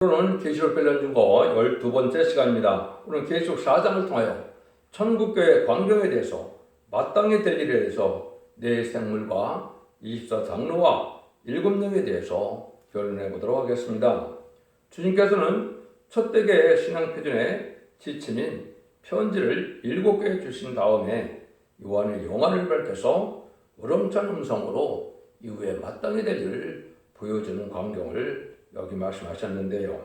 오늘은 계시록 관련 중고 12번째 시간입니다. 오늘은 계시록 4장을 통하여 천국교회 광경에 대해서 마땅히 될 일에 대해서 네 생물과 24장로와 7명에 대해서 결론해 보도록 하겠습니다. 주님께서는 첫 대계의 신앙표준의 지침인 편지를 7개 주신 다음에 요한의 영안을 밝혀서 우렁찬 음성으로 이후에 마땅히 될 일을 보여주는 광경을 여기 말씀하셨는데요.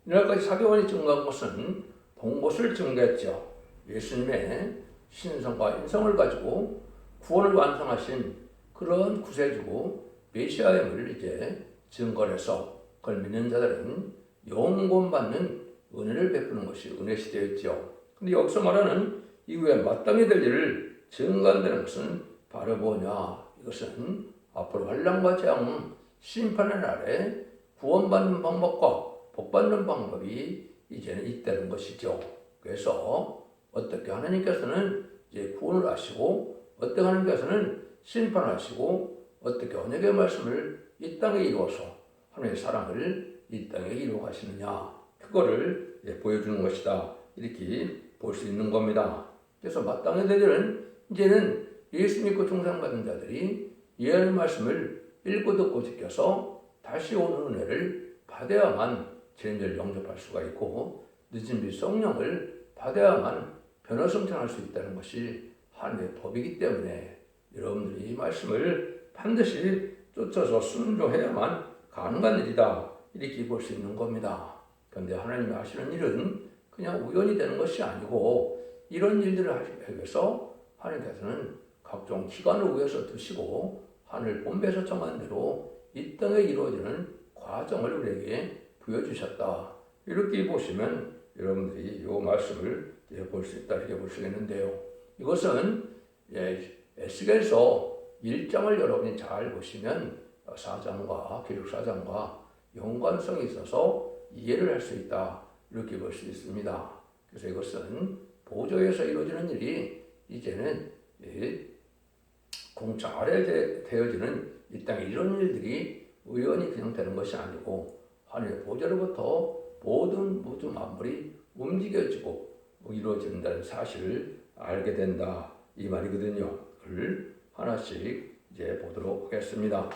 이날까지 사도원이 증거한 것은 본 것을 증거했죠. 예수님의 신성과 인성을 가지고 구원을 완성하신 그런 구세주고 메시아임을 이제 증거해서 그걸 믿는 자들은 영권받는 은혜를 베푸는 것이 은혜 시대였죠. 근데 여기서 말하는 이후에 마땅히 될 일을 증거한다는 것은 바로 뭐냐? 이것은 앞으로 환난과 재앙, 심판의 날에 구원받는 방법과 복받는 방법이 이제는 있다는 것이죠. 그래서 어떻게 하나님께서는 이제 구원을 하시고 어떻게 하나님께서는 심판하시고 어떻게 언약의 말씀을 이 땅에 이루어서 하나님의 사랑을 이 땅에 이루어 가시느냐, 그거를 보여주는 것이다, 이렇게 볼 수 있는 겁니다. 그래서 마땅히 되는 이제는 예수 믿고 중생받은 자들이 예언의 말씀을 읽고 듣고 지켜서 다시 오는 은혜를 받아야만 죄인을 영접할 수가 있고 늦은 빛 성령을 받아야만 변화 성장할 수 있다는 것이 하나님의 법이기 때문에 여러분들이 이 말씀을 반드시 쫓아서 순종해야만 가능한 일이다, 이렇게 볼 수 있는 겁니다. 그런데 하나님이 하시는 일은 그냥 우연히 되는 것이 아니고 이런 일들을 하시기 위해서 하나님께서는 각종 기간을 위해서 두시고 하늘 본배에서 정한 대로 이 땅에 이루어지는 과정을 우리에게 보여주셨다, 이렇게 보시면 여러분들이 이 말씀을 볼 수 있다, 이렇게 볼 수 있는데요. 이것은 에스겔서 1장을 여러분이 잘 보시면 4장과 계시록 4장과 연관성이 있어서 이해를 할 수 있다, 이렇게 볼 수 있습니다. 그래서 이것은 보좌에서 이루어지는 일이 이제는 공차 아래 되어지는 이 땅에 이런 일들이 우연히 그냥 되는 것이 아니고 하나님의 보좌로부터 모든 만물이 움직여지고 이루어진다는 사실을 알게 된다, 이 말이거든요. 그걸 하나씩 이제 보도록 하겠습니다.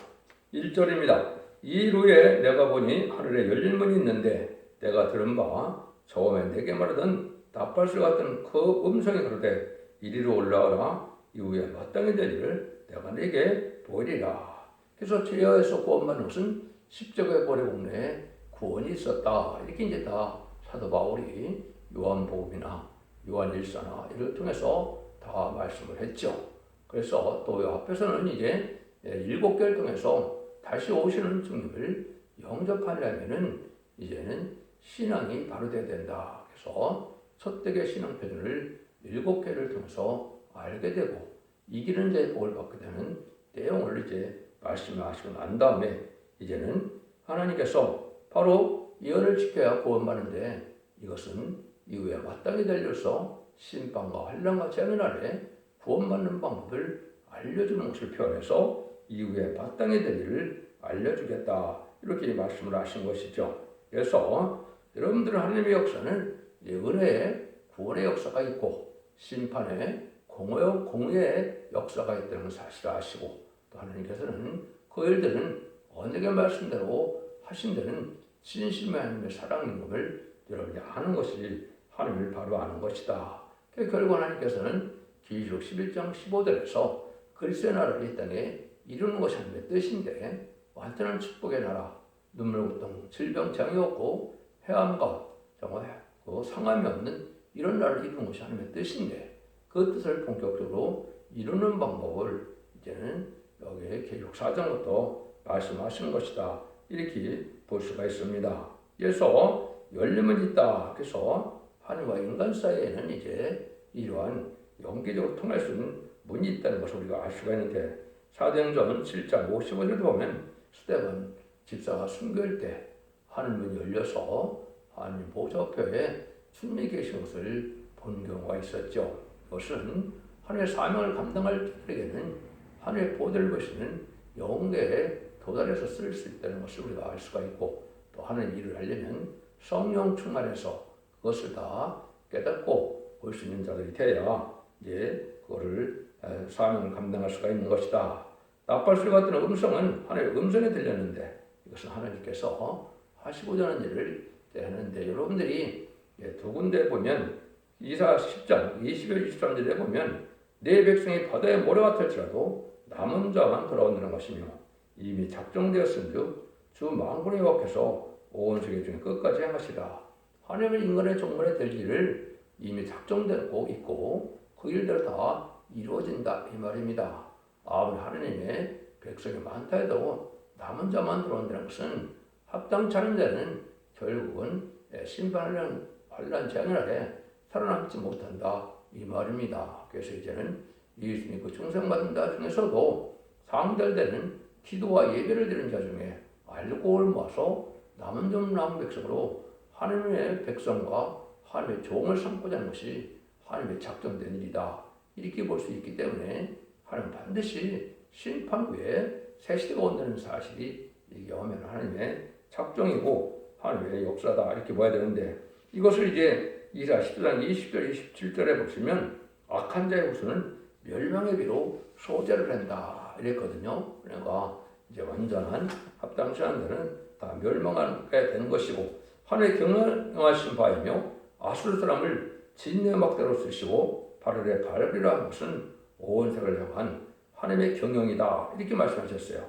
1절입니다. 이 후에 내가 보니 하늘에 열린 문이 있는데 내가 들은 바 처음에 내게 말하던 닷발소 같은 그 음성이 그러되 이리로 올라와라, 이후에 마땅히 될 일을 내가 내게 보이리라. 그래서 죄에서 구원받는 것은 십자가의 보혈의 공로에 구원이 있었다, 이렇게 이제 다 사도 바울이 요한복음이나 요한일서나 이를 통해서 다 말씀을 했죠. 그래서 또 앞에서는 이제 7개를 통해서 다시 오시는 주님을 영접하려면은 이제는 신앙이 바로 돼야 된다. 그래서 첫 대계 신앙 표준을 7개를 통해서 알게 되고 이 길은 이제 복을 받게 되는 내용을 이제 말씀하시고 난 다음에 이제는 하나님께서 바로 예언을 지켜야 구원받는데 이것은 이후에 마땅히 달려서 심판과 환난과 재앙의 날에 구원받는 방법을 알려주는 것을 표현해서 이후에 마땅히 될 일을 알려주겠다, 이렇게 말씀을 하신 것이죠. 그래서 여러분들 하나님의 역사는 은혜의 구원의 역사가 있고 심판의 공의의 역사가 있다는 사실을 아시고 또 하나님께서는 그 일들은 언약의 말씀대로 하신 데는 진심의 하나님의 사랑인 것을 여러분이 아는 것이 하나님을 바로 아는 것이다. 결국 하나님께서는 계시록 11장 15절에서 그리스도의 나라를 이 땅에 이루는 것이 하나님의 뜻인데 완전한 축복의 나라, 눈물 고통, 질병, 장애 없고 해함과 정말 상함이 없는 이런 나라를 이루는 것이 하나님의 뜻인데 그 뜻을 본격적으로 이루는 방법을 이제는 여기 계시록 4장부터 말씀하시는 것이다, 이렇게 볼 수가 있습니다. 그래서 열림은 있다. 그래서 하늘과 인간 사이에는 이제 이러한 영계적으로 통할 수 있는 문이 있다는 것을 우리가 알 수가 있는데 사도행전 7장 55절을 보면 스데반 집사가 순교할 때 하늘문이 열려서 하나님 보좌표에 주님이 계신 것을 본 경우가 있었죠. 이것은 하늘의 사명을 감당할 자들에게는 하늘의 보좌를 보시는 영계에 도달해서 쓸 수 있다는 것을 우리가 알 수가 있고 또 하나님 일을 하려면 성령 충만해서 그것을 다 깨닫고 볼 수 있는 자들이 되어야 이제 그거를 사명을 감당할 수가 있는 것이다. 나팔 소리 같은 음성은 하나님의 음성에 들렸는데 이것은 하나님께서 하시고자 하는 일을 하는데, 여러분들이 두 군데 보면 이사 10장 20절 23절에 보면 내 백성이 바다에 모래가 탈지라도 남은 자만 돌아온다는 것이며 이미 작정되었은즉 주 만군의 여호와께서 온 세계 중에 끝까지 행하시라. 하나님은 인간의 종말에 될 일을 이미 작정되고 있고 그 일대로 다 이루어진다 이 말입니다. 아무리 하나님의 백성이 많다 해도 남은 자만 들어온다는 것은 합당치 않은 자는 결국은 심판하는 환난 재앙 아래 살아남지 못한다 이 말입니다. 그래서 이제는 예수 믿고 충성받은 자 중에서도 상달되는 기도와 예배를 드리는 자 중에 알곡을 모아서 남은 좀 남은 백성으로 하나님의 백성과 하나님의 종을 삼고자 하는 것이 하나님의 작정된 일이다 이렇게 볼 수 있기 때문에 하나님은 반드시 심판 후에 새 시대가 온다는 사실이 이게 오면 하나님의 작정이고 하나님의 역사다 이렇게 봐야 되는데, 이것을 이제 이사 10장 20절 27절에 보시면 악한 자의 후손은 멸망의 비로 소재를 한다 이랬거든요. 그러니까 이제 완전한 합당치 않은 자는 다 멸망하게 되는 것이고, 하나님의 경영하신 바이며 아수르 사람을 진내 막대로 쓰시고 발을에 밟으리라 한 것은 온 세계를 향한 하나님의 경영이다 이렇게 말씀하셨어요.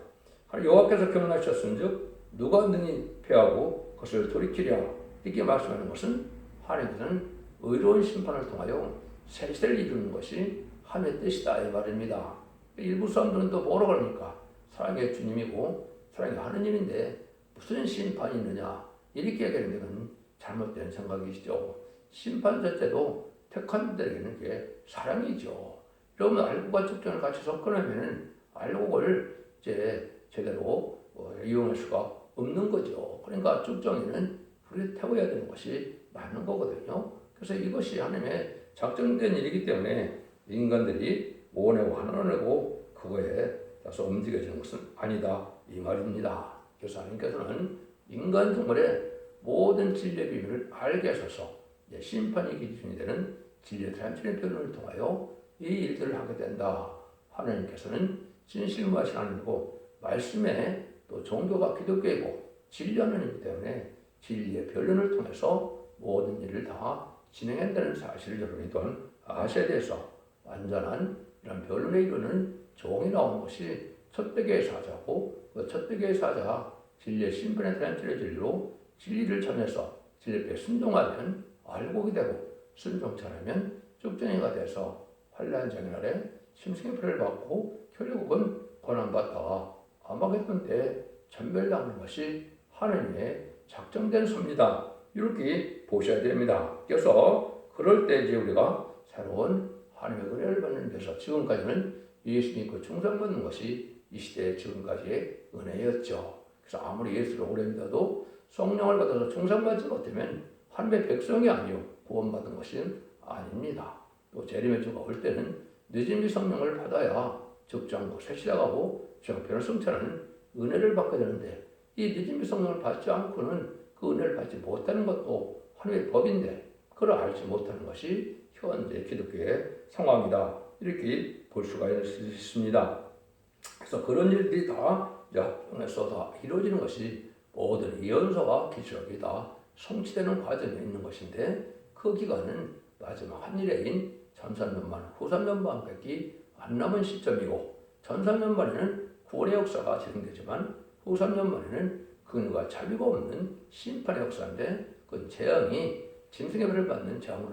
여호와께서 경영하셨은즉 누가 능히 패하고 그것을 돌이키랴 이렇게 말씀하는 것은 하나님께서는 의로운 심판을 통하여 새 시대를 이루는 것이 하나님의 뜻이다 이 말입니다. 일부 사람들은 또 뭐라 그러니까 사랑의 주님이고 사랑의 하느님인데 무슨 심판이 있느냐 이렇게 얘기하는 것은 잘못된 생각이시죠. 심판 자체도 택한 자들에게는 그게 사랑이죠. 여러분 알곡과 측정을 같이 섞어내면 알곡을 이제 제대로 이용할 수가 없는 거죠. 그러니까 쭉정이는 불에 태워야 되는 것이 맞는 거거든요. 그래서 이것이 하나님의 작정된 일이기 때문에 인간들이 모내고 하나내고 그거에 따라서 움직여지는 것은 아니다 이 말입니다. 그래서 하나님께서는 인간 정말의 모든 진리의 비밀을 알게 하셔서 심판이 기준이 되는 진리의 단순의 표현을 통하여 이 일들을 하게 된다. 하나님께서는 진실무하신 하나님이고 말씀에 또 종교가 기독교이고 진리 하나님이기 때문에 진리의 변론을 통해서 모든 일을 다 진행한다는 사실을 여러분이 또한 아셔야 돼서 완전한 이런 변론에 이르는 종이 나온 것이 첫대계의 사자고 그 첫대계의 사자 진리의 심판에 대한 진리로 진리를 전해서 진리에 순종하면 알곡이 되고 순종치 않으면 쭉정이가 돼서 환난 장애 아래 심승의 표를 받고 결국은 고난받다가 아마겟돈 때 전멸당하는 것이 하나님의 작정된 섭니다. 이렇게 보셔야 됩니다. 그래서 그럴 때 이제 우리가 새로운 하나님의 은혜를 받는 데서 지금까지는 예수 믿고 충성받는 것이 이 시대의 지금까지의 은혜였죠. 그래서 아무리 예수를 오래 믿어도 성령을 받아서 충성받지 못하면 하나님의 백성이 아니요 구원받은 것은 아닙니다. 또 재림의 주가 올 때는 늦은이 성령을 받아야 적장고 새시다가고 정편을 성찰하는 은혜를 받게 되는데, 이 늦은이 성령을 받지 않고는 그 은혜를 받지 못하는 것도 하나님의 법인데 그걸 알지 못하는 것이 현재 기독교의 상황이다 이렇게 볼 수가 있습니다. 그래서 그런 일들이 다 합동해서 다 이루어지는 것이 모든 예언서와 기록이 다 성취되는 과정에 있는 것인데, 그 기간은 마지막 한 일에인 전산년만 후산년만 밖에 안 남은 시점이고, 전산년만에는 구원의 역사가 진행되지만 후산년만에는 근거가 자비가 없는 심판의 역사인데, 그 재앙이 짐승의 표를 받는 재앙으로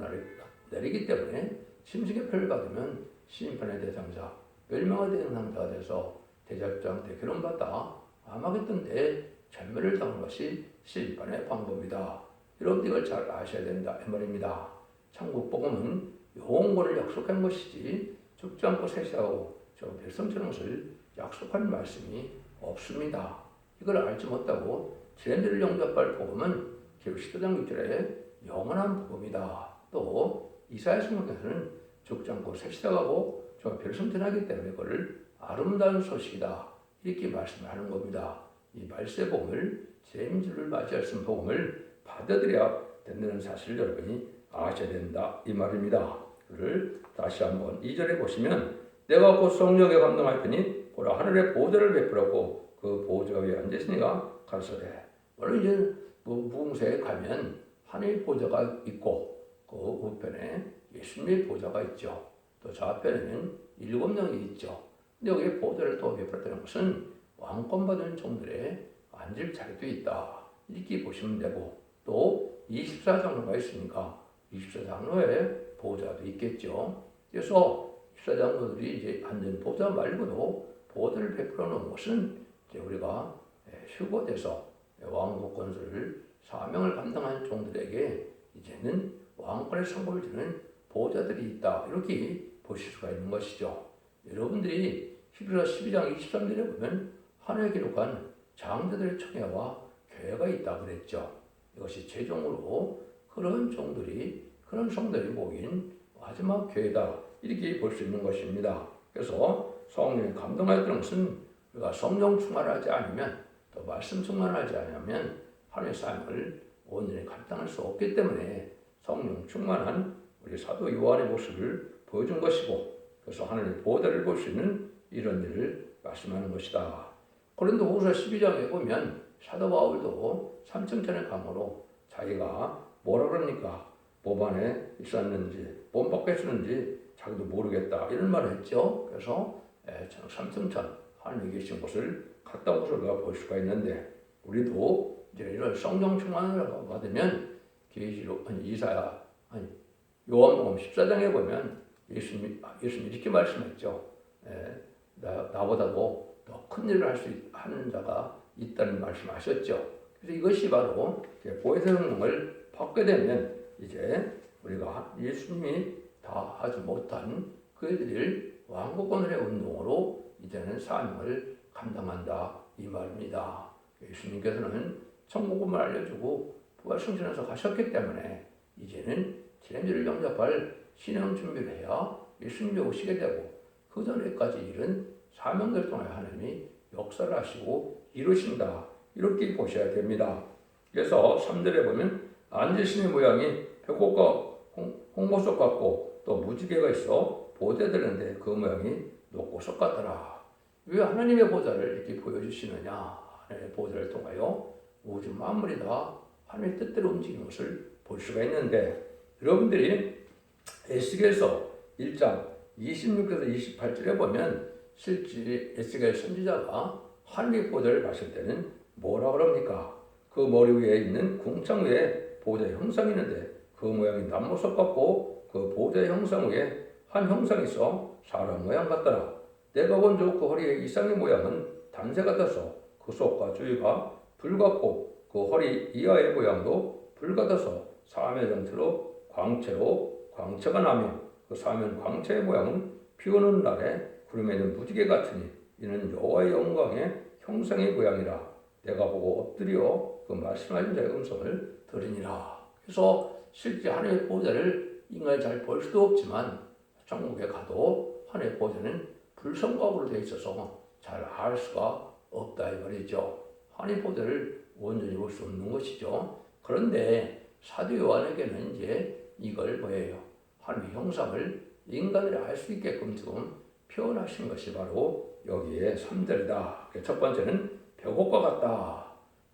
내리기 때문에 짐승의 표를 받으면 심판의 대상자, 멸망의 대상자가 돼서 대작장 대결을 받다 아마겟돈 때에 전멸을 당한 것이 심판의 방법이다. 여러분들 이걸 잘 아셔야 된다 이 말입니다. 천국 복음은 영원을 약속한 것이지 죽지 않고 세시하고 저 백성처럼 것을 약속한 말씀이 없습니다. 이걸 알지 못하고 지네들을 영접할 복음은 결국 시도장 6절에 영원한 복음이다. 또 이사야 성경에서는 죽지 않고 세시하고 저 별성전하기 때문에 그걸 아름다운 소식이다 이렇게 말씀을 하는 겁니다. 이 말세 복음을 재림주를 맞이할 수 있는 복음을 받아들여야 된다는 사실을 여러분이 아셔야 된다 이 말입니다. 그를 다시 한번 2절에 보시면 내가 곧 성령에 감동할 테니 보라 하늘의 보좌를 베풀었고 그 보좌 위에 앉으시니가 가로소되. 물론 이제 무궁사에 가면 하늘의 보좌가 있고 그 우편에 예수님의 보좌가 있죠. 또 좌편에는 7명이 있죠. 근데 여기에 보좌를 또 베풀었다는 것은 왕권 받은 종들의 앉을 자리도 있다. 이렇게 보시면 되고 또 24장로가 있으니까 24장로의 보좌도 있겠죠. 그래서 24장로들이 이제 앉은 보좌 말고도 보좌를 베풀어 놓은 것은 이제 우리가 휴거돼서 왕국 건설을 사명을 감당하는 종들에게 이제는 왕권의 상급을 주는 보좌들이 있다. 이렇게 보실 수가 있는 것이죠. 여러분들이 히브리서 12장 23절에 보면 하늘에 기록한 장자들의 청회와 교회가 있다 그랬죠. 이것이 최종으로 그런 종들이 그런 성들이 모인 마지막 교회다 이렇게 볼 수 있는 것입니다. 그래서 성령에 감동하였던 것은 우리가 성령 충만하지 않으면 또 말씀 충만하지 않으면 하나님의 삶을 온전히 감당할 수 없기 때문에 성령 충만한 우리 사도 요한의 모습을 보여준 것이고 그래서 하나님의 보호자를 볼 수 있는 이런 일을 말씀하는 것이다. 고린도후서 12장에 보면 사도 바울도 삼층천의 강으로 자기가 뭐라 그러니까 몸 안에 있었는지 몸 밖에 있었는지 자기도 모르겠다 이런 말을 했죠. 그래서 삼층천 하나님이 계신 곳을 갔다 온 것을 우리가 볼 수가 있는데 우리도 이제 이런 성령 충만을 받으면 계시록 이사야 요한복음 14장에 보면 예수님 이렇게 말씀했죠. 나보다도 더 큰 일을 하는 자가 있다는 말씀하셨죠. 그래서 이것이 바로 보혜사 성령을 받게 되면 이제 우리가 예수님이 다 하지 못한 그들을 왕국권의 운동으로 이제는 사명을 감당한다 이 말입니다. 예수님께서는 천국을 알려주고 부활승천해서 가셨기 때문에 이제는 지난주를 영접할 신앙 준비를 해야 예수님이 오시게 되고 그 전에까지 일은 사명들 통해 하나님이 역사를 하시고 이루신다 이렇게 보셔야 됩니다. 그래서 3절에 보면 앉으시는 모양이 벽곡과 홍보석 같고 또 무지개가 있어 보좌되는데 그 모양이 녹보석 같더라. 왜 하나님의 보좌를 이렇게 보여주시느냐. 하나님의 보좌를 통하여 우주 만물이 다 하나님의 뜻대로 움직이는 것을 볼 수가 있는데 여러분들이 에스겔서 1장 26에서 28절에 보면 실제 에스겔 선지자가 하나님의 보좌를 봤을 때는 뭐라 그럽니까? 그 머리 위에 있는 궁창 위에 보좌의 형상이 있는데 그 모양이 남모석 같고 그 보좌의 형상 위에 한 형상이 있어 사람 모양 같더라. 내가 본 그 허리의 이상의 모양은 단새 같아서 그 속과 주위가 불 같고 그 허리 이하의 모양도 불 같아서 사면의 형태로 광채가 나며 그 사면 광채의 모양은 비 오는 날에 구름에는 무지개 같으니 이는 여호와의 영광의 형상의 모양이라. 내가 보고 엎드려 그 말씀하신 자의 음성을 들으니라. 그래서 실제 하나님의 보좌를 인간이 잘 볼 수도 없지만 천국에 가도 하나님의 보좌는 불성각으로 되어 있어서 잘 알 수가 없다 이 말이죠. 하나님의 보좌를 온전히 볼 수 없는 것이죠. 그런데 사도 요한에게는 이제 이걸 뭐예요? 하나님의 형상을 인간들이 알 수 있게끔 지금 표현하신 것이 바로 여기에 3절이다. 첫 번째는 벽옷과 같다.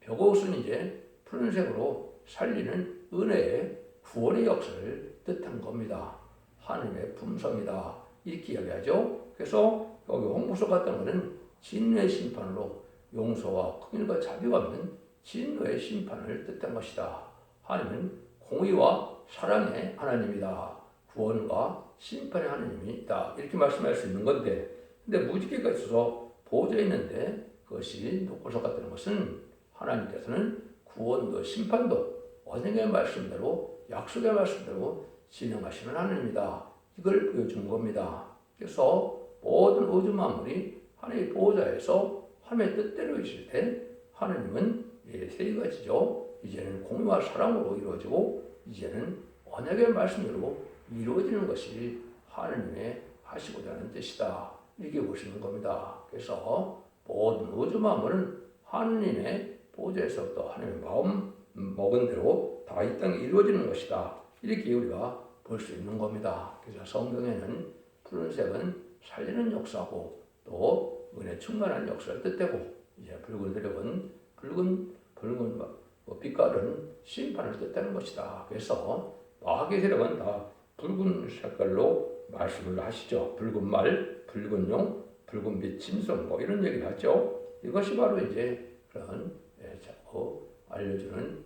벽옷은 이제 푸른색으로 살리는 은혜의 구원의 역사를 뜻한 겁니다. 하나님의 품성이다. 이렇게 이야기하죠. 그래서 여기 홍보석 같은 것은 진노의 심판으로 용서와 긍휼과 자비가 없는 진노의 심판을 뜻한 것이다. 하나님은 공의와 사랑의 하나님이다. 구원과 심판의 하나님이다. 이렇게 말씀할 수 있는 건데 근데 무지개가 있어서 보좌에 있는데 그것이 녹보석 같다는 것은 하나님께서는 구원도 심판도 언약의 말씀대로 약속의 말씀대로 진행하시는 하나님이다. 이걸 보여준 겁니다. 그래서 모든 우주 만물이 하나님의 보좌에서 하나님의 뜻대로 있을 때 하나님은 세 가지죠. 이제는 공의와 사랑으로 이루어지고 이제는 언약의 말씀대로 이루어지는 것이 하나님의 하시고자 하는 뜻이다. 이렇게 보시는 겁니다. 그래서 모든 우주 만물은 하나님의 보좌에서부터 하나님의 마음 먹은 대로 다 이 땅에 이루어지는 것이다. 이렇게 우리가 볼 수 있는 겁니다. 그래서 성경에는 푸른색은 살리는 역사고 또 은혜 충만한 역사를 뜻되고 이제 붉은 세력은 붉은 빛깔은 심판을 뜻하는 것이다. 그래서 마귀의 세력은 다 붉은 색깔로 말씀을 하시죠. 붉은 말, 붉은 용, 붉은 빛, 짐승 뭐 이런 얘기를 하죠. 이것이 바로 이제 그런 알려주는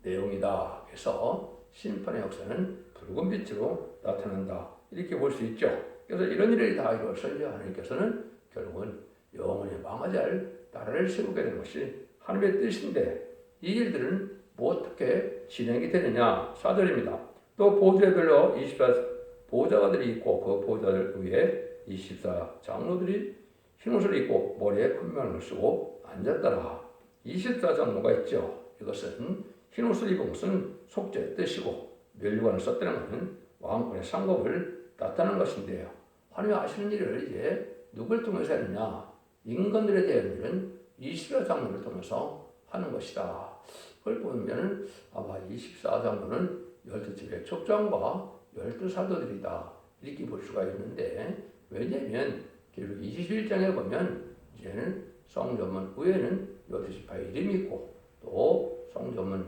내용이다. 그래서 심판의 역사는 붉은 빛으로 나타난다. 이렇게 볼 수 있죠. 그래서 이런 일이 다 이루어져야 하나님께서는 결국은 영원히 망하지 않을 나라를 세우게 되는 것이 하나님의 뜻인데 이 일들은 뭐 어떻게 진행이 되느냐? 4절입니다. 또 보좌에 들려 24 보좌관들이 있고 그 보좌들 위에 24 장로들이 흰옷을 입고 머리에 금면을 쓰고 앉았더라. 24 장로가 있죠. 이것은 흰옷을 입은 것은 속죄의 뜻이고 멸류관을 썼다는 것은 왕권의 상급을 나타내는 것인데요. 하나님이 하시는 일을 이제 누굴 통해서 했느냐? 인간들에 대한 일은 24 장로를 통해서 하는 것이다. 그걸 보면 아마 24장로는 12집의 족장과 12사도들이다. 이렇게 볼 수가 있는데 왜냐하면 결국 21장에 보면 이제는 성전문 위에는 12지파의 이름이 있고 또 성전문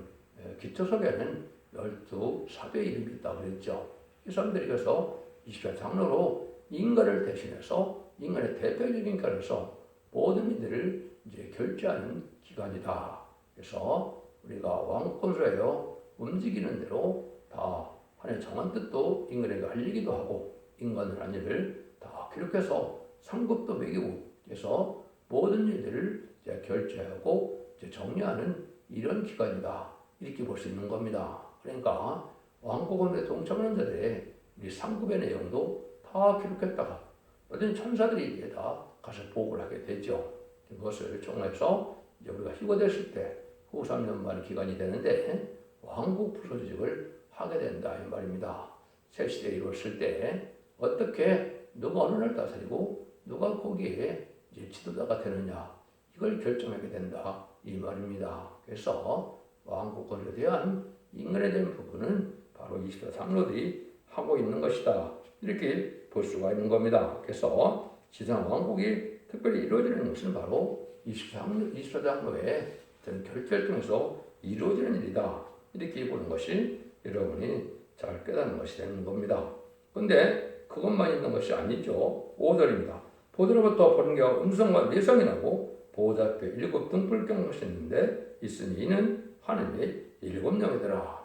기초석에는 12사도의 이름이 있다고 그랬죠. 이 사람들이 그래서 24장로로 인간을 대신해서 인간의 대표적인 기관에서 모든 일들을 이제 결제하는 기관이다. 그래서 우리가 왕권수에요 움직이는 대로 다 하나님의 정한 뜻도 인간에게 알리기도 하고 인간을 한 일을 다 기록해서 상급도 매기고 그래서 모든 일들을 이제 결제하고 이제 정리하는 이런 기관이다. 이렇게 볼 수 있는 겁니다. 그러니까 왕국원에 동참하는 자들의 이 상급의 내용도 다 기록했다가 어떤 천사들이 이제 다 가서 보고를 하게 되죠. 그것을 종합해서 이제 우리가 휴거됐을 때 후 3년 만 기간이 되는데 왕국 부서직을 하게 된다 이 말입니다. 새 시대에 이루어졌을 때 어떻게 누가 어느 날 다스리고 누가 거기에 이제 지도자가 되느냐 이걸 결정하게 된다 이 말입니다. 그래서 왕국권에 대한 인간에 대한 부분은 바로 24장로들이 하고 있는 것이다. 이렇게 볼 수가 있는 겁니다. 그래서 지상 왕국이 특별히 이루어지는 것은 바로 24장로의 결제를 통해서 이루어지는 일이다. 이렇게 보는 것이 여러분이 잘 깨닫는 것이 되는 겁니다. 그런데 그것만 있는 것이 아니죠. 5절입니다. 보좌로부터 보는 게 음성과 내성이 나고 보좌 앞에 7 등불경 것이 있는데 있으니 이는 하느님의 7명이더라.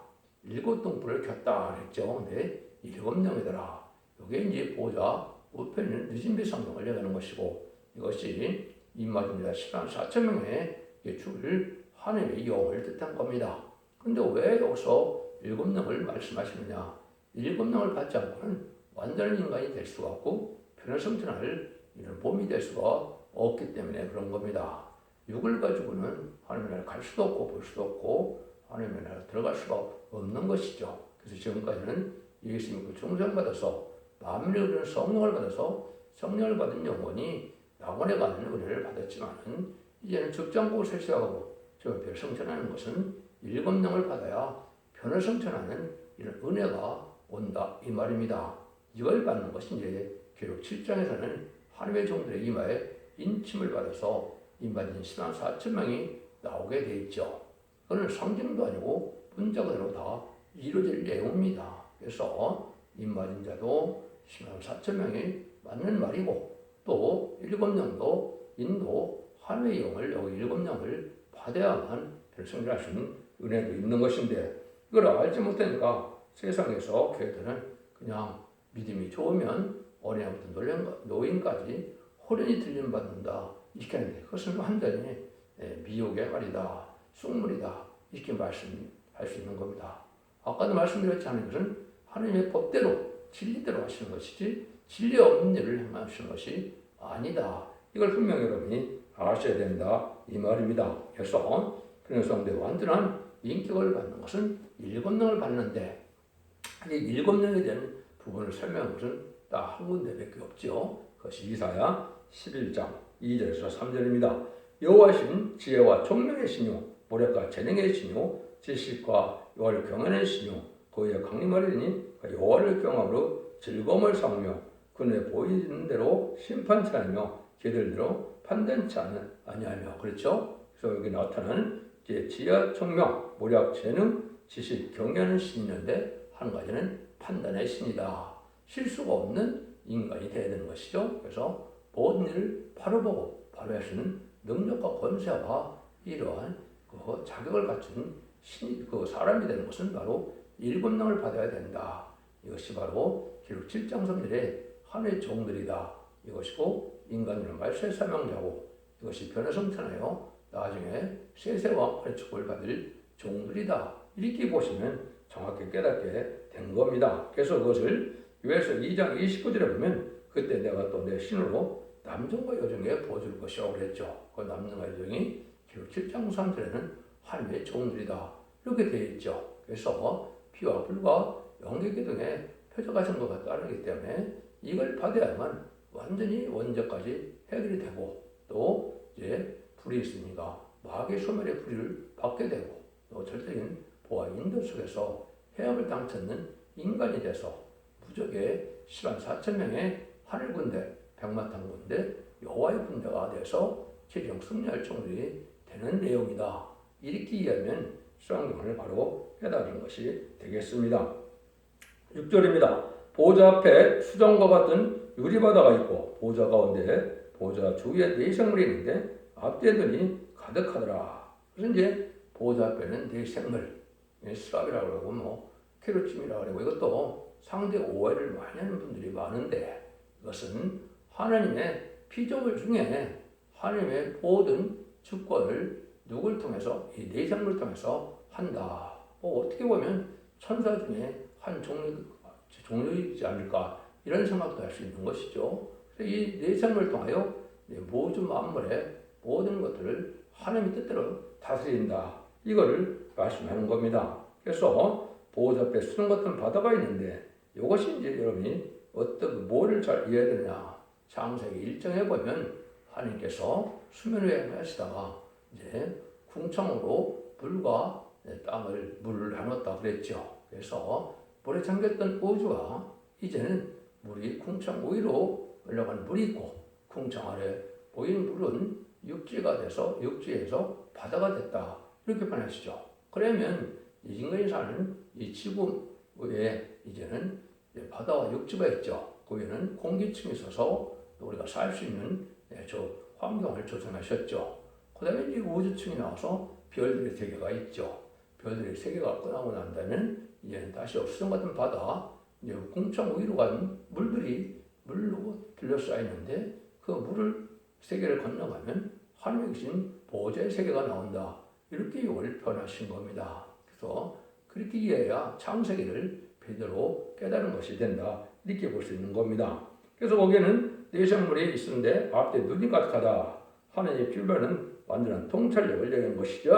7 등불을 켰다 그랬죠. 근데 7명이더라. 이게 이제 보좌 우편에는 늦은 배 성경을 얘기하는 것이고 이것이 임마입니다. 140,000명의 줄 하나님의 영을 뜻한 겁니다. 그런데 왜 여기서 7명을 말씀하시느냐? 7명을 받지 않고는 완전한 인간이 될 수가 없고 변화성천할 이런 몸이 될 수가 없기 때문에 그런 겁니다. 6을 가지고는 하나님의 나라를 갈 수도 없고 볼 수도 없고 하나님의 나라를 들어갈 수가 없는 것이죠. 그래서 지금까지는 예수님을 중생받아서 만민의 성령을 받아서 성령을 받은 영혼이 낙원에 가는 은혜를 받았지만은 이제는 죽장국을 설치하고 저 별성천하는 것은 7명을 받아야 변을 성천하는 이런 은혜가 온다 이 말입니다. 이걸 받는 것이 이제 기록 7장에서는 하나님의 종들의 이마에 인침을 받아서 인받은 140,000명이 나오게 돼 있죠. 그건 상징도 아니고 문자 그대로 다 이루어질 내용입니다. 그래서 인받은 자도 140,000명이 맞는 말이고 또 7명도 인도 하나님의 영을 여기 7명을 받아야만 별성할 수 있는 은혜도 있는 것인데 이걸 알지 못하니까 세상에서 교회들은 그냥 믿음이 좋으면 어린애부터 노인까지 호련히 들림받는다 이렇게 하는데 그것은 완전히 미혹의 말이다 쑥물이다 이렇게 말씀할 수 있는 겁니다. 아까도 말씀드렸지 것은 하나님의 법대로 진리대로 하시는 것이지 진리 없는 일을 행하시는 것이 아니다. 이걸 분명히 여러분이 아셔야 된다 이 말입니다. 그래서 변호성대 완전한 인격을 받는 것은 7명을 받는데 이 7명에 대한 부분을 설명한 것은 딱 한 군데밖에 없죠. 그것이 이사야 11장 2절에서 3절입니다. 여호와신 지혜와 총명의 신요 모략과 재능의 신요 지식과 여호와를 경외하는 신이요 그의 강림하리니 여호와를 경험으로 즐거움을 삼으며 그눈에 보이는 대로 심판치 않으며 걔들대로 판단치 아니하며. 그렇죠? 그래서 여기 나타나는 이제 지혜, 총명, 모략, 재능, 지식, 경외하는 신이 있는데 한 가지는 판단의 신이다. 실수가 없는 인간이 되어야 되는 것이죠. 그래서 모든 일을 바로 보고 바로 할 수 있는 능력과 권세와 이러한 그 자격을 갖춘 신이 그 사람이 되는 것은 바로 일권능을 받아야 된다. 이것이 바로 기록 7장 3절에 하늘의 종들이다. 이것이고 인간을 말세의 사명자고 이것이 변화성천하여 나중에 세세와 하늘의 축복을 받을 종들이다. 이렇게 보시면 정확히 깨닫게 된 겁니다. 그래서 그것을 요에서 2장 29절에 보면 그때 내가 또 내 신으로 남종과 여종에게 보여줄 것이라고 그랬죠. 그 남종과 여종이 기록 7장 3절에는 하나님의 종들이다. 이렇게 되어 있죠. 그래서 피와 불과 영계 기둥에 표적하신 것과 따르기 때문에 이걸 받아야만 완전히 원죄까지 해결이 되고 또 이제 불이 있으니까 마귀의 소멸의 불을 받게 되고 또 절대적인 보호와 인도 속에서 해함을 당쳤는 인간이 돼서 무적의 10만 4천 명의 하늘 군대, 백마탄 군대, 여호와의 군대가 돼서 최종 승리할 정도이 되는 내용이다. 이렇게 이해하면 성경을 바로 깨달은 것이 되겠습니다. 6절입니다. 보좌 앞에 수정과 같은 유리바다가 있고 보좌 가운데 보좌 주위에 네 생물이 있는데 앞뒤에 눈이 가득하더라. 그래서 이제 보좌 앞에는 네 생물, 스랍이라고 그러고 뭐 캐로침이라고 그러고 이것도 상대 오해를 많이 하는 분들이 많은데 이것은 하나님의 피조물 중에 하나님의 모든 주권을 누굴 통해서 이 네 생물을 통해서 한다. 어떻게 보면 천사 중에 한 종류이지 않을까 이런 생각도 할 수 있는 것이죠. 이 네 생물을 통하여 모든 만물의 모든 것들을 하나님의 뜻대로 다스린다. 이거를 말씀하는 겁니다. 그래서 보호자 앞에 수정 같은 바다가 있는데 이것이 이제 여러분이 어떤 뭐를 잘 이해해야 되냐. 창세기 1장에 보면 하나님께서 수면 위에 하시다가 이제 궁창으로 물과 땅을 물을 나눴다 그랬죠. 그래서 물에 잠겼던 우주가 이제는 물이 궁창 위로 흘러가는 물이 있고 궁창 아래 보이는 물은 육지가 돼서 육지에서 바다가 됐다. 이렇게 표현하시죠. 그러면 이 인간이 사는 이 지구에 이제는 바다와 육지가 있죠. 거기는 공기층이 있어서 우리가 살 수 있는 저 환경을 조성하셨죠. 그 다음에 이제 우주층이 나와서 별들의 세계가 있죠. 별들의 세계가 끝나고 난 다음에 이제 다시 수정 같은 바다, 이제 궁창 위로 간 물들이 물로 들려쌓여 있는데 그 물을 세계를 건너가면 하늘에 계신 보호자의 세계가 나온다. 이렇게 이걸 표현하신 겁니다. 그래서 그렇게 이해해야 창세기를 제대로 깨달은 것이 된다. 이렇게 볼 수 있는 겁니다. 그래서 거기에는 네 생물이 있는데 앞에 눈이 가득하다. 하나님의 필요는 완전한 통찰력을 얘기하는 것이죠.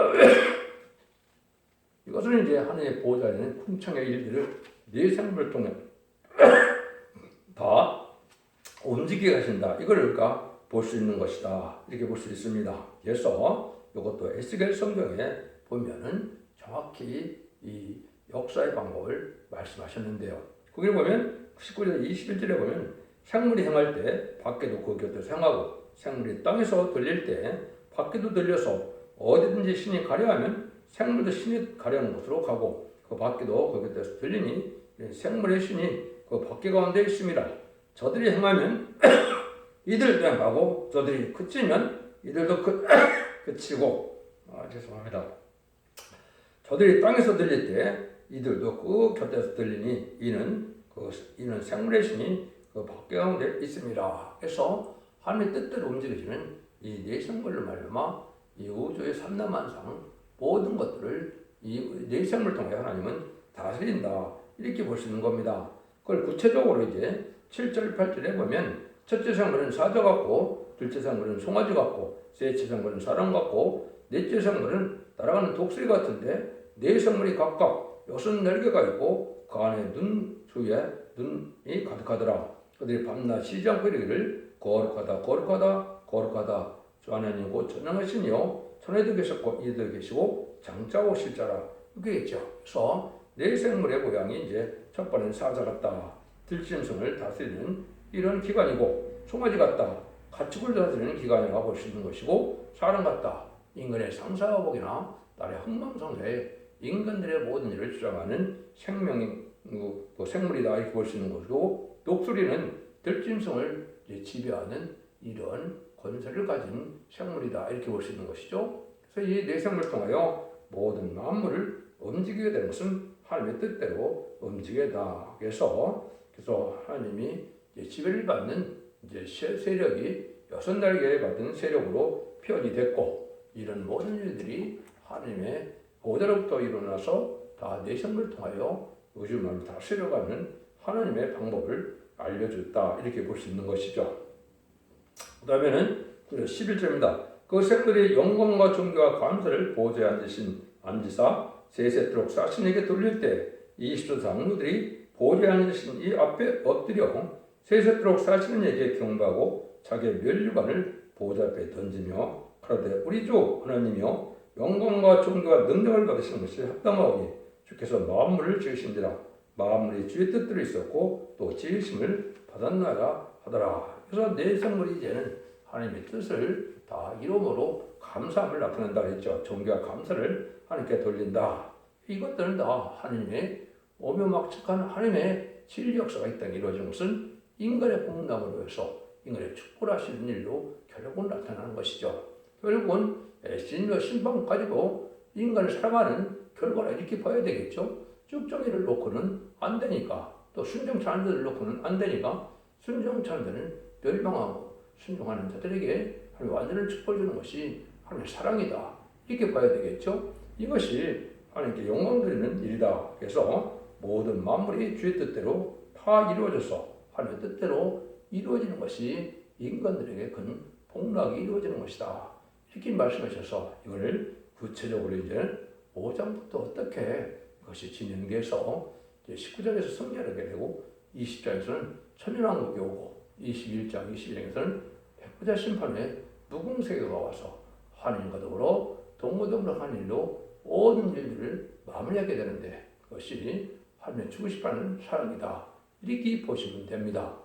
이것은 이제 하나님의 보호자는 궁창의 일들을 네 생물을 통해 다 움직이게 하신다. 이걸 우리가 볼 수 있는 것이다. 이렇게 볼 수 있습니다. 그래서 이것도 에스겔 성경에 보면은 정확히 이 역사의 방법을 말씀하셨는데요. 거기 보면 19절 21절에 보면 생물이 행할 때 밖에도 그 곁에서 행하고 생물이 땅에서 들릴 때 밖에도 들려서 어디든지 신이 가려하면 생물도 신이 가려는 곳으로 가고 그 밖에도 그 곁에서 들리니 생물의 신이 그 밖에 가운데 있습니다. 저들이 행하면 이들도 행하고 저들이 그치면 이들도 그치고 죄송합니다. 저들이 땅에서 들릴 때 이들도 그 곁에서 들리니 이는 생물의 신이 그 밖에 가운데 있습니다. 그래서 하나님의 뜻대로 움직여지는 이 네 생물로 말미암아 이 우주의 삼라만상 모든 것들을 이 네 생물을 통해 하나님은 다스린다. 이렇게 볼 수 있는 겁니다. 그걸 구체적으로 이제 7절 8절에 보면 첫째 생물은 사자 같고 둘째 생물은 송아지 같고 셋째 생물은 사람 같고 넷째 생물은 날아가는 독수리 같은데 네 생물이 각각 6날개가 있고 그 안에 눈 주위에 눈이 가득하더라. 그들이 밤낮 쉬지 않고 이르기를 거룩하다 거룩하다 거룩하다 주 하나님 곧 전능하시니요 천하에도 계셨고 이에도 계시고 장자고 실자라. 그게겠죠. 그래서 내 생물의 모양이 이제 첫 번째는 사자 같다. 들짐승을 다스리는 이런 기관이고, 송아지 같다. 가축을 다스리는 기관이라고 볼 수 있는 것이고, 사람 같다. 인간의 상사화복이나 나라의 흥망성쇠에 인간들의 모든 일을 주장하는 생명의 생물이다 이렇게 볼 수 있는 것이고, 독수리는 들짐승을 지배하는 이런 권세를 가진 생물이다 이렇게 볼 수 있는 것이죠. 그래서 이 네 생물을 통하여 모든 만물을 움직이게 되는 것은 하나님의 뜻대로 움직이게 된다. 그래서 하나님이 지배를 받는 세력이 여섯 날개에 받은 세력으로 표현이 됐고, 이런 모든 일들이 하나님의 보좌로부터 일어나서 다 네 생물을 통하여 우주만을 다스려가는 하나님의 방법을 알려줬다 이렇게 볼 수 있는 것이죠. 그 다음에는 11절입니다. 그 생물이 영광과 존귀와 감사를 보좌에 앉으사 세세토록 사신에게 돌릴 때 20조 장로들이 보좌에 앉으신 이 앞에 엎드려 세세토록 사신에게 경배하고 자기의 면류관을 보좌 앞에 던지며 그러되 우리 주 하나님이여 영광과 존귀와 능력을 받으시는 것이 합당하오니 주께서 만물을 지으신지라 만물이 주의 뜻대로 있었고 또 지으심을 받았나이다 하더라. 그래서 네 생물이 이제는 하나님의 뜻을 다 이름으로 감사함을 나타낸다 했죠. 존귀와 감사를 하나님께 돌린다. 이것들은 다 하나님의 오묘막측한 하나님의 진리 역사가 이 땅에 이루어진 것은 인간의 복남으로 해서 인간의 축복을 하시는 일로 결국은 나타나는 것이죠. 결국은 진리와 심판 가지고 인간을 살아가는 결과를 이렇게 봐야 되겠죠. 쭉정이를 놓고는 안 되니까, 또 순종치 않은 자들을 놓고는 안 되니까 순종치 않은 자는 멸망하고 순종하는 자들에게 하나님 완전한 축복을 주는 것이 하나님의 사랑이다. 이렇게 봐야 되겠죠. 이것이 하나님께 영광 드리는 일이다. 그래서 모든 만물이 주의 뜻대로 다 이루어져서 하나님의 뜻대로 이루어지는 것이 인간들에게 큰 복락이 이루어지는 것이다. 이렇게 말씀하셔서 이걸 구체적으로 이제 5장부터 어떻게 이것이 진행돼서 19장에서 승리하게 되고 20장에서는 천연왕국이 오고 21장, 22장에서는 백부자 심판의 무궁세계가 와서 하나님과 더불어 동고동락한 일로 모든 일들을 마무리하게 되는데 그것이 하나님의 주고 싶어하는 사랑이다. 이렇게 보시면 됩니다.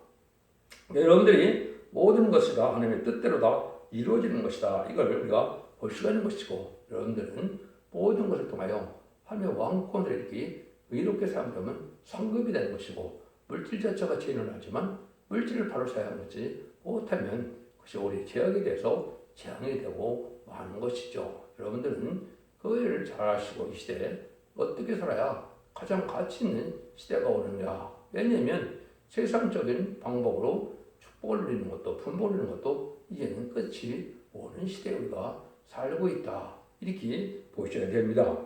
여러분들이 모든 것이 다 하나님의 뜻대로 다 이루어지는 것이다. 이걸 우리가 볼 수가 있는 것이고, 여러분들은 모든 것을 통하여 하나님의 왕권을 이렇게 의롭게 사용하면 성급이 되는 것이고, 물질 자체가 죄는 하지만 물질을 바로 사용하지 못하면 그것이 오히려 죄악에 대해서 재앙이 되고 마는 것이죠. 여러분들은 그 일을 잘 아시고 이 시대에 어떻게 살아야 가장 가치 있는 시대가 오느냐. 왜냐하면 세상적인 방법으로 축복을 누리는 것도 분복을 누리는 것도 이제는 끝이 오는 시대에 우리가 살고 있다. 이렇게 보셔야 됩니다.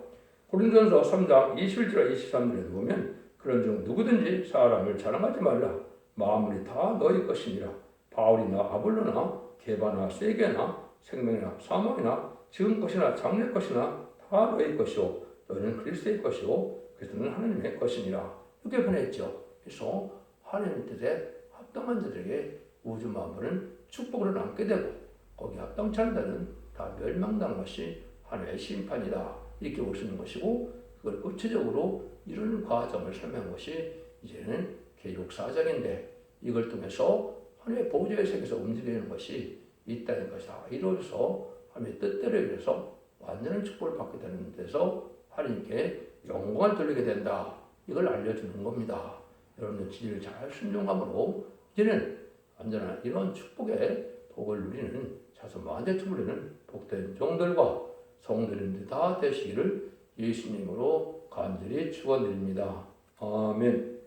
고린도전서 3장 21절 23절에도 보면 그런즉 누구든지 사람을 자랑하지 말라. 만물이 다 너희 것이니라. 바울이나 아볼로나 게바나 세게나 생명이나 사망이나 지금 것이나 장래 것이나 다 너희 것이요 너희는 그리스도의 것이요 그리스도는 하나님의 것이니라. 이렇게 보냈죠. 그래서 하나님의 뜻에 합당한 자들에게 우주 만물은 축복을 남게 되고 거기에 합당치 않은 자는 다 멸망당한 것이 하나님의 심판이다. 이렇게 보시는 것이고, 그걸 구체적으로 이루는 과정을 설명한 것이 이제는 계시록 4장인데 이걸 통해서 하나님의 보좌의 세계에서 움직이는 것이 이 땅의 것이 다 이루어져서 하나님의 뜻대로 인해서 완전한 축복을 받게 되는 데서 하나님께 영광을 돌리게 된다. 이걸 알려주는 겁니다. 여러분들 진리를 잘 순종함으로 이제는 완전한 이런 축복의 복을 누리는 자손 만대 축복을 복된 종들과 성도님들 다 되시기를 예수님으로 간절히 축원드립니다. 아멘.